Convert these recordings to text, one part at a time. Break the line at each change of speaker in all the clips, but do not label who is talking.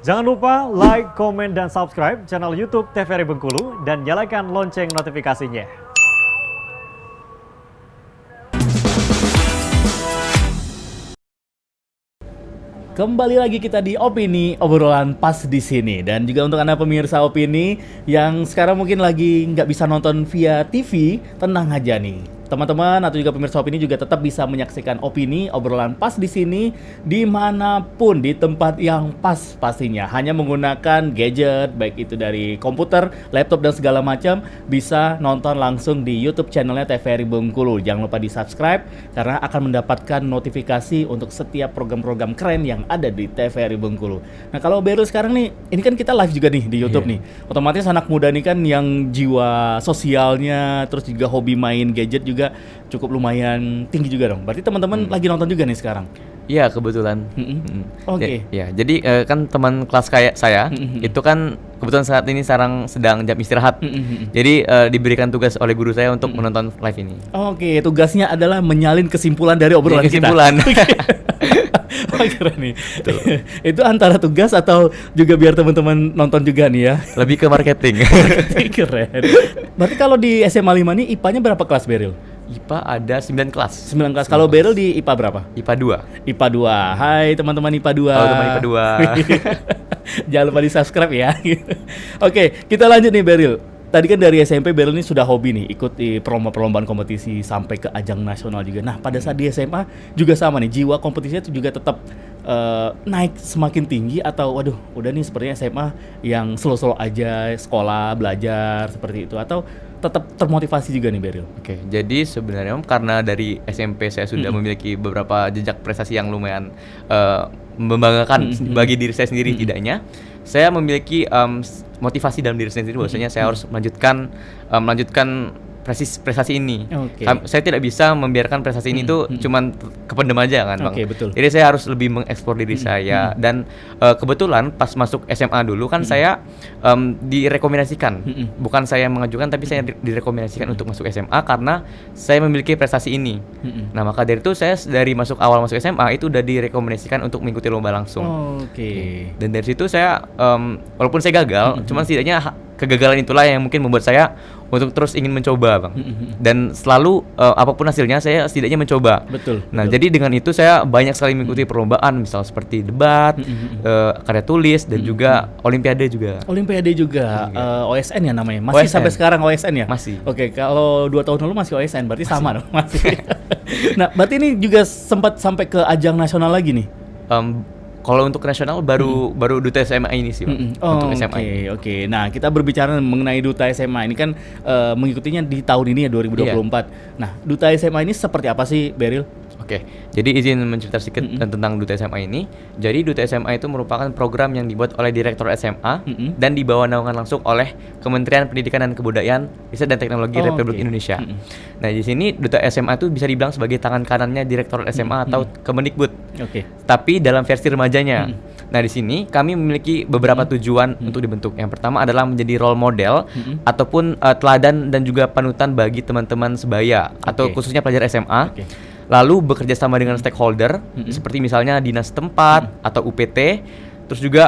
Jangan lupa like, komen, dan subscribe channel YouTube TVRI Bengkulu dan nyalakan lonceng notifikasinya.
Kembali lagi kita di Opini, obrolan pas di sini. Dan juga untuk Anda pemirsa Opini yang sekarang mungkin lagi nggak bisa nonton via TV, tenang aja nih. Teman-teman atau juga pemirsa Opini juga tetap bisa menyaksikan Opini, obrolan pas di sini dimanapun, di tempat yang pas pastinya. Hanya menggunakan gadget, baik itu dari komputer, laptop, dan segala macam, bisa nonton langsung di YouTube channelnya TVRI Bengkulu. Jangan lupa di subscribe karena akan mendapatkan notifikasi untuk setiap program-program keren yang ada di TVRI Bengkulu. Nah kalau Beryl sekarang nih, ini kan kita live juga nih di YouTube nih. Otomatis anak muda nih kan yang jiwa sosialnya, terus juga hobi main gadget juga cukup lumayan tinggi juga dong. Berarti teman-teman lagi nonton juga nih sekarang?
Iya kebetulan.
Oke.
Ya, jadi kan teman kelas kayak saya itu kan kebetulan saat ini sedang jam istirahat. Jadi diberikan tugas oleh guru saya untuk menonton live ini.
Oke, tugasnya adalah menyalin kesimpulan dari obrolan
Kesimpulan.
kita. Oh, keren nih. Itu antara tugas atau juga biar teman-teman nonton juga nih ya?
Lebih ke marketing.
Keren. Berarti kalau di SMA 5 nih IPA-nya berapa kelas Beryl?
IPA ada 9 kelas.
9 kelas. Kalau Beryl di IPA berapa?
IPA 2.
IPA 2. Hai teman-teman IPA 2.
Halo teman IPA 2.
Jangan lupa di subscribe ya. Oke, kita lanjut nih Beryl. Tadi kan dari SMP Beryl ini sudah hobi nih, ikut di perlombaan kompetisi sampai ke ajang nasional juga. Nah pada saat di SMA juga sama nih, jiwa kompetisinya itu juga tetap naik semakin tinggi atau waduh udah nih sepertinya SMA yang slow-slow aja, sekolah, belajar seperti itu, atau tetap termotivasi juga nih Beryl?
Oke, jadi sebenarnya karena dari SMP saya sudah memiliki beberapa jejak prestasi yang lumayan membanggakan bagi diri saya sendiri. Tidaknya saya memiliki motivasi dalam diri saya sendiri bahwasanya saya harus melanjutkan prestasi ini. Saya tidak bisa membiarkan prestasi ini tuh cuman kependem aja kan Bang.
Betul.
Jadi saya harus lebih mengekspor diri saya dan kebetulan pas masuk SMA dulu kan saya direkomendasikan, bukan saya mengajukan tapi saya direkomendasikan untuk masuk SMA karena saya memiliki prestasi ini. Nah maka dari itu saya dari awal masuk SMA itu udah direkomendasikan untuk mengikuti lomba langsung. Dan dari situ saya walaupun saya gagal, cuman setidaknya kegagalan itulah yang mungkin membuat saya untuk terus ingin mencoba Bang. Dan selalu apapun hasilnya saya setidaknya mencoba.
Betul.
Nah jadi dengan itu saya banyak sekali mengikuti perlombaan, misal seperti debat, karya tulis dan juga olimpiade juga.
Olimpiade juga, OSN ya namanya. Masih
OSN.
sampai sekarang OSN ya?
Masih.
Oke, kalau 2 tahun lalu masih OSN, berarti sama dong, masih. Nah, berarti ini juga sempat sampai ke ajang nasional lagi nih?
Kalau untuk nasional baru Duta SMA ini sih Bang. Untuk SMA.
Oke. Nah, kita berbicara mengenai Duta SMA ini kan mengikutinya di tahun ini ya 2024. Nah, Duta SMA ini seperti apa sih, Beryl?
Oke, jadi izin menceritakan sedikit tentang Duta SMA ini. Jadi Duta SMA itu merupakan program yang dibuat oleh Direktur SMA dan dibawa naungan langsung oleh Kementerian Pendidikan dan Kebudayaan, Riset dan Teknologi Republik Indonesia. Nah, di sini Duta SMA itu bisa dibilang sebagai tangan kanannya Direktur SMA atau Kemendikbud. Tapi dalam versi remajanya. Nah, di sini kami memiliki beberapa tujuan untuk dibentuk. Yang pertama adalah menjadi role model ataupun teladan dan juga panutan bagi teman-teman sebaya atau khususnya pelajar SMA. Lalu bekerja sama dengan stakeholder seperti misalnya dinas tempat atau UPT, terus juga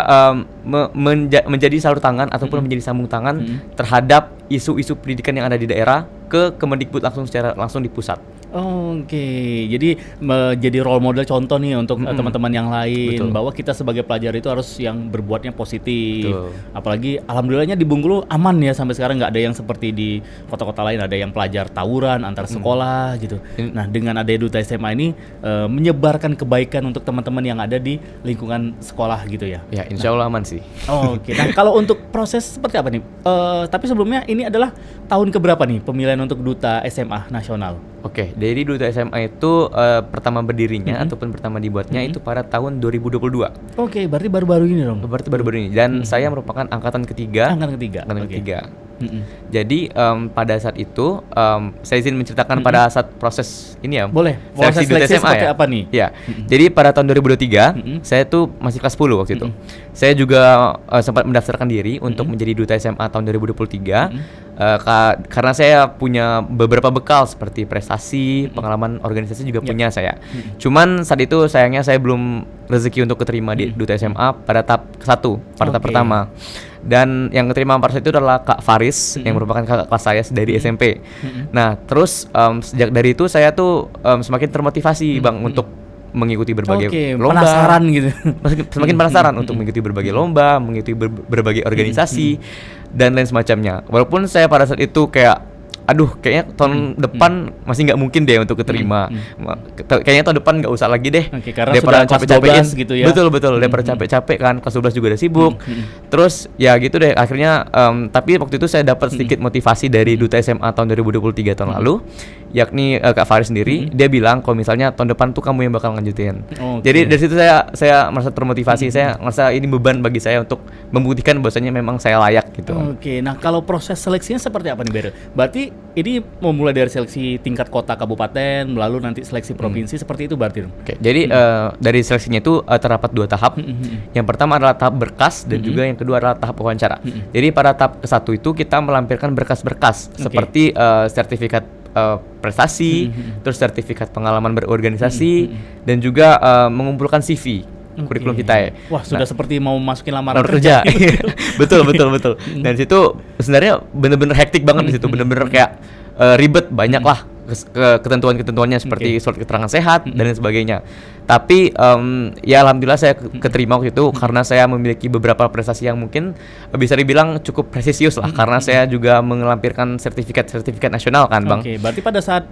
menjadi salur tangan ataupun menjadi sambung tangan terhadap isu-isu pendidikan yang ada di daerah ke Kemendikbud secara langsung di pusat.
Jadi menjadi role model contoh nih untuk teman-teman yang lain. Bahwa kita sebagai pelajar itu harus yang berbuatnya positif. Apalagi alhamdulillahnya di Bengkulu aman ya sampai sekarang, nggak ada yang seperti di kota-kota lain ada yang pelajar tawuran antar sekolah gitu. Nah dengan ada Duta SMA ini menyebarkan kebaikan untuk teman-teman yang ada di lingkungan sekolah gitu ya.
Ya insya Allah aman sih.
Nah kalau untuk proses seperti apa nih? Tapi sebelumnya ini adalah tahun keberapa nih pemilihan untuk Duta SMA Nasional?
Oke, jadi Duta SMA itu pertama berdirinya ataupun pertama dibuatnya itu pada tahun 2022.
Berarti baru-baru ini dong?
Berarti baru-baru ini. Dan saya merupakan angkatan ketiga.
Angkatan ketiga.
Jadi pada saat itu saya izin menceritakan pada saat proses ini ya.
Boleh.
Seleksi Duta SMA
seperti
ya.
apa nih?
Ya. Jadi pada tahun 2003 saya tuh masih kelas 10 waktu itu. Saya juga sempat mendaftarkan diri untuk menjadi Duta SMA tahun 2023. Karena saya punya beberapa bekal seperti prestasi, pengalaman organisasi juga punya saya. Cuman saat itu sayangnya saya belum rezeki untuk keterima di Duta SMA pada tahap ke-1, pada tahap pertama. Dan yang keterima pada saat itu adalah Kak Faris yang merupakan kakak kelas saya dari SMP. Nah, terus sejak dari itu saya tuh semakin termotivasi Bang untuk mengikuti berbagai lomba.
Penasaran gitu.
Semakin penasaran untuk mengikuti berbagai lomba, mengikuti berbagai organisasi dan lain semacamnya. Walaupun saya pada saat itu kayak kayaknya tahun depan masih nggak mungkin deh untuk keterima. Kayaknya tahun depan nggak usah lagi deh.
Karena
daripada
sudah capek-capekin gitu ya.
Betul, daripada capek-capek kan, kelas 12 juga udah sibuk. Terus ya gitu deh akhirnya tapi waktu itu saya dapat sedikit motivasi dari Duta SMA tahun 2023 tahun lalu, yakni Kak Faris sendiri. Dia bilang kalau misalnya tahun depan tuh kamu yang bakal lanjutin. Jadi dari situ saya merasa termotivasi. Saya merasa ini beban bagi saya untuk membuktikan bahwasanya memang saya layak gitu.
Nah kalau proses seleksinya seperti apa nih Beryl? Berarti ini mau mulai dari seleksi tingkat kota kabupaten, lalu nanti seleksi provinsi, seperti itu berarti?
Jadi dari seleksinya itu terdapat 2 tahap. Yang pertama adalah tahap berkas dan juga yang kedua adalah tahap wawancara. Jadi pada tahap ke-1 itu kita melampirkan berkas-berkas seperti sertifikat prestasi, terus sertifikat pengalaman berorganisasi dan juga mengumpulkan CV. Kurikulum kita ya.
Wah, sudah seperti mau masukin lamaran
kerja. betul. Dan situ sebenarnya bener-bener hektik banget di situ, bener-bener kayak ribet, banyak lah ketentuan-ketentuannya seperti surat keterangan sehat dan lain sebagainya. Tapi ya alhamdulillah saya keterima waktu itu karena saya memiliki beberapa prestasi yang mungkin bisa dibilang cukup presisius lah, karena saya juga melampirkan sertifikat nasional kan Bang.
Berarti pada saat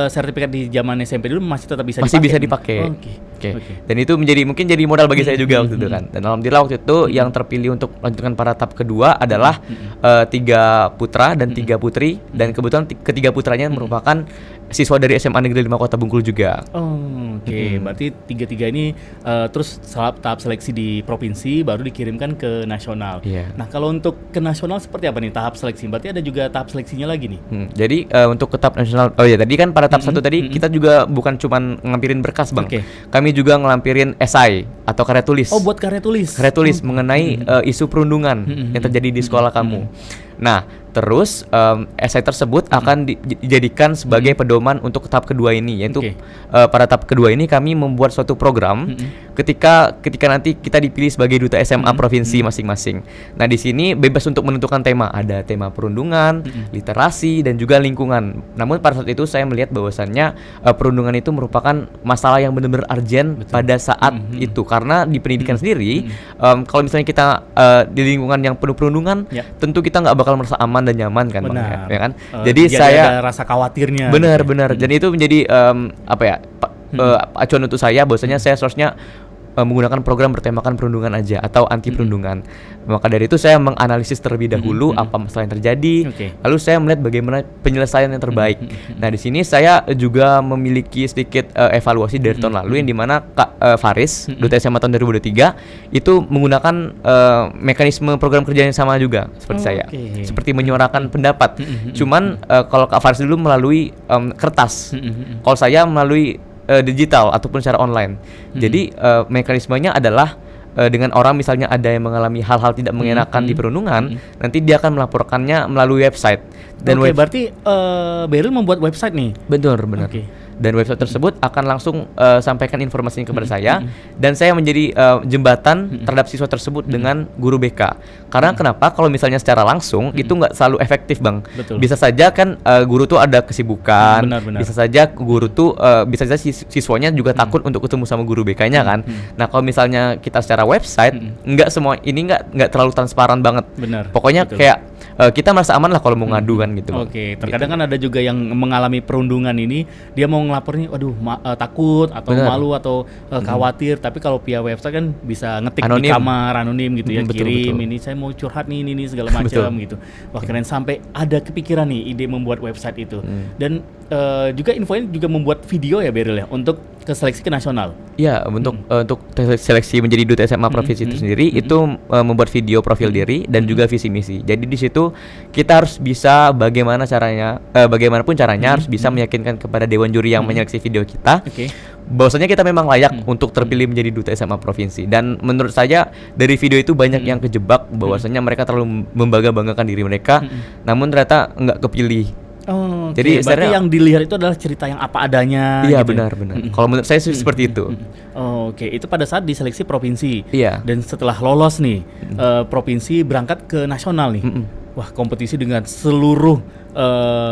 sertifikat di zaman SMP dulu masih tetap bisa
dipakai. Dan itu mungkin jadi modal bagi saya juga waktu itu kan. Dan alhamdulillah waktu itu yang terpilih untuk melanjutkan pada tahap kedua adalah 3 putra dan 3 putri, dan kebetulan ketiga putranya merupakan siswa dari SMA Negeri 5 Kota Bengkulu juga.
Berarti 3 ini terus tahap seleksi di provinsi baru dikirimkan ke nasional. Nah kalau untuk ke nasional seperti apa nih tahap seleksi? Berarti ada juga tahap seleksinya lagi nih.
Jadi untuk ke tahap nasional, tadi kan pada tahap 1 tadi kita juga bukan cuman ngampirin berkas Bang. Kami juga ngelampirin esai atau karya tulis.
Buat karya tulis.
Karya tulis mengenai isu perundungan yang terjadi di sekolah kamu. Nah, terus esai tersebut akan dijadikan sebagai pedoman untuk tahap kedua ini, yaitu pada tahap kedua ini kami membuat suatu program ketika nanti kita dipilih sebagai Duta SMA provinsi masing-masing. Nah, di sini bebas untuk menentukan tema, ada tema perundungan, literasi dan juga lingkungan. Namun pada saat itu saya melihat bahwasannya perundungan itu merupakan masalah yang benar-benar urgent pada saat itu, karena di pendidikan sendiri kalau misalnya kita di lingkungan yang penuh perundungan, tentu kita nggak bakal merasa aman dan nyaman kan Bang, ya kan? Jadi saya
ada rasa khawatirnya.
Benar. Dan itu menjadi acuan untuk saya bahwasanya saya seharusnya menggunakan program bertemakan perundungan aja atau anti perundungan. Maka dari itu saya menganalisis terlebih dahulu apa masalah yang terjadi, lalu saya melihat bagaimana penyelesaian yang terbaik. Nah, di sini saya juga memiliki sedikit evaluasi dari tahun lalu, yang dimana Kak Faris, Duta SMA tahun 2023 itu menggunakan mekanisme program kerja yang sama juga seperti saya, seperti menyuarakan pendapat. Cuman kalau Kak Faris dulu melalui kertas, kalau saya melalui digital ataupun secara online. Jadi mekanismenya adalah dengan orang misalnya ada yang mengalami hal-hal tidak mengenakan di perundungan, nanti dia akan melaporkannya melalui website. Dan
berarti Beryl membuat website nih.
Benar. Dan website tersebut akan langsung sampaikan informasinya kepada saya, dan saya menjadi jembatan terhadap siswa tersebut dengan guru BK. Karena kenapa? Kalau misalnya secara langsung itu nggak selalu efektif Bang. Bisa saja kan guru tuh ada kesibukan, bisa saja guru tuh bisa saja siswanya juga takut untuk ketemu sama guru BK-nya kan. Nah, kalau misalnya kita secara website, nggak semua ini nggak terlalu transparan banget. Pokoknya kayak kita merasa aman lah kalau mau ngadu kan gitu.
Terkadang kan ada juga yang mengalami perundungan ini, dia mau ngelapornya, waduh takut atau malu atau khawatir, tapi kalau via website kan bisa ngetik anonim. Di kamar anonim gitu ya, kirim ini saya mau curhat nih segala macam gitu. Wah, keren, sampai ada kepikiran nih ide membuat website itu. Dan juga infonya juga membuat video ya Beril ya untuk ke seleksi ke nasional.
Iya, untuk seleksi menjadi duta SMA provinsi itu sendiri itu membuat video profil diri dan juga visi misi. Jadi di situ kita harus bisa bagaimanapun caranya harus bisa meyakinkan kepada dewan juri yang menyeleksi video kita. Bahwasanya kita memang layak untuk terpilih menjadi duta SMA provinsi. Dan menurut saya dari video itu banyak yang kejebak bahwasanya mereka terlalu membangga-banggakan diri mereka, namun ternyata nggak kepilih.
Oh,
jadi
berarti yang dilihat itu adalah cerita yang apa adanya.
Iya,
gitu.
benar. Kalau menurut saya sih seperti itu.
Oke, itu pada saat diseleksi provinsi.
Iya.
Dan setelah lolos nih, provinsi berangkat ke nasional nih. Wah, kompetisi dengan seluruh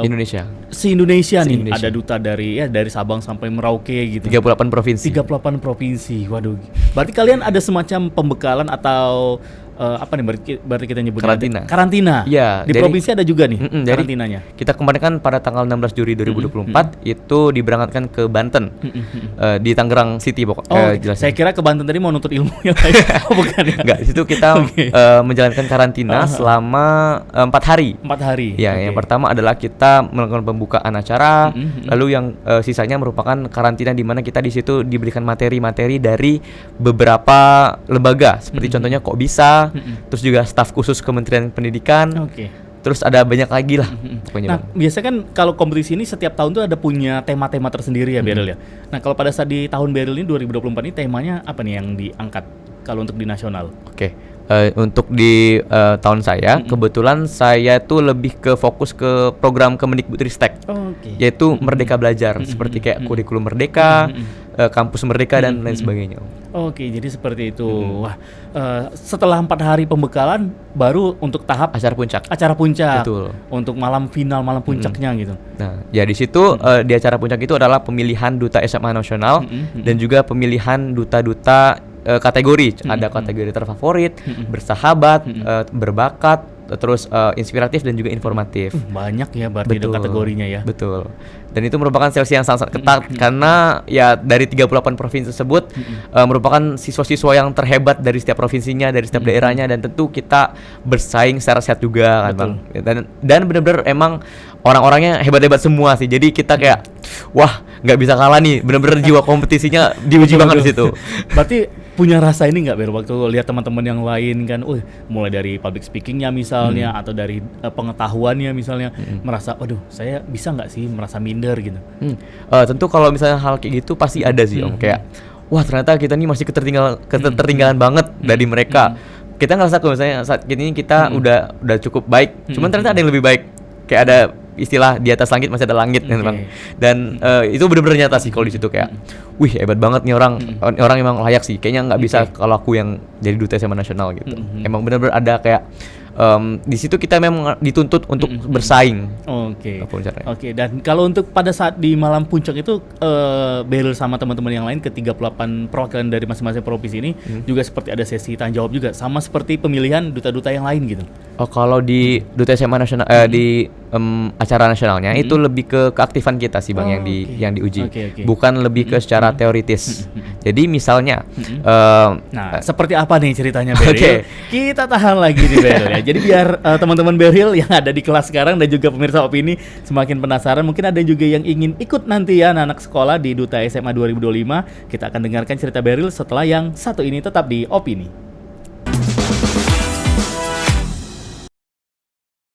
Indonesia.
Se-Indonesia nih.
Se-Indonesia.
Ada duta dari Sabang sampai Merauke gitu.
38 provinsi.
38 provinsi. Waduh. Berarti kalian ada semacam pembekalan atau apa nih berarti kita nyebutnya? Karantina.
Iya.
Di provinsi ada juga nih karantinanya.
Kita kemarin kan pada tanggal 16 Juli 2024 itu diberangkatkan ke Banten. Di Tangerang City pokoknya.
Saya kira ke Banten tadi mau nuntut ilmu yang lain. Bukan ya?
Enggak, di situ kita menjalankan karantina selama 4 hari.
4 hari.
Ya, yang pertama adalah kita melakukan pembukaan acara, lalu yang sisanya merupakan karantina di mana kita di situ diberikan materi-materi dari beberapa lembaga seperti contohnya Kok Bisa, terus juga staf khusus Kementerian Pendidikan. Terus ada banyak lagi lah pokoknya.
Nah, biasanya kan kalau kompetisi ini setiap tahun tuh ada punya tema-tema tersendiri ya Beril ya. Nah, kalau pada saat di tahun Beril ini 2024 ini temanya apa nih yang diangkat kalau untuk di nasional?
Untuk di tahun saya, kebetulan saya tuh lebih ke fokus ke program Kemendikbudristek, yaitu Merdeka Belajar, seperti kayak kurikulum Merdeka, kampus Merdeka dan lain sebagainya.
Jadi seperti itu. Wah, setelah 4 hari pembekalan, baru untuk tahap
acara puncak.
Betul. Untuk malam final, malam puncaknya gitu.
Nah, ya di situ di acara puncak itu adalah pemilihan duta SMA nasional dan juga pemilihan duta-duta kategori. Ada kategori terfavorit, bersahabat, berbakat, terus inspiratif dan juga informatif.
Banyak ya berarti kategorinya ya.
Betul. Dan itu merupakan seleksi yang sangat ketat karena ya dari 38 provinsi tersebut merupakan siswa-siswa yang terhebat dari setiap provinsinya, dari setiap daerahnya, dan tentu kita bersaing secara sehat juga kan Bang. Dan benar-benar emang orang-orangnya hebat-hebat semua sih. Jadi kita kayak wah, nggak bisa kalah nih. Benar-benar jiwa kompetisinya diuji banget di situ.
Berarti punya rasa ini nggak waktu lihat teman-teman yang lain kan, mulai dari public speakingnya misalnya atau dari pengetahuannya misalnya, merasa, waduh saya bisa nggak sih, merasa minder gitu.
Tentu kalau misalnya hal kayak gitu pasti ada sih Om, kayak wah ternyata kita nih masih ketertinggalan banget dari mereka. Kita ngerasa kalau misalnya saat ini kita udah cukup baik, cuman ternyata ada yang lebih baik. Kayak ada istilah di atas langit masih ada langit kan Bang. Dan itu benar-benar nyata sih kalau di situ kayak wih hebat banget nih orang emang layak sih. Kayaknya nggak bisa kalau aku yang jadi duta SMA nasional gitu. Emang benar-benar ada kayak di situ kita memang dituntut untuk bersaing. Dan kalau untuk pada saat di malam puncak itu Beril sama teman-teman yang lain ke 38 perwakilan dari masing-masing provinsi ini juga seperti ada sesi tanya jawab juga sama seperti pemilihan duta-duta yang lain gitu. Kalau di duta SMA nasional di acara nasionalnya itu lebih ke keaktifan kita sih Bang yang diuji. Bukan lebih ke secara teoritis. Jadi misalnya
seperti apa nih ceritanya Beril? Kita tahan lagi di Beril ya. Jadi biar teman-teman Beril yang ada di kelas sekarang dan juga pemirsa Opini semakin penasaran, mungkin ada juga yang ingin ikut nanti ya anak sekolah di Duta SMA 2025. Kita akan dengarkan cerita Beril setelah yang satu ini, tetap di Opini.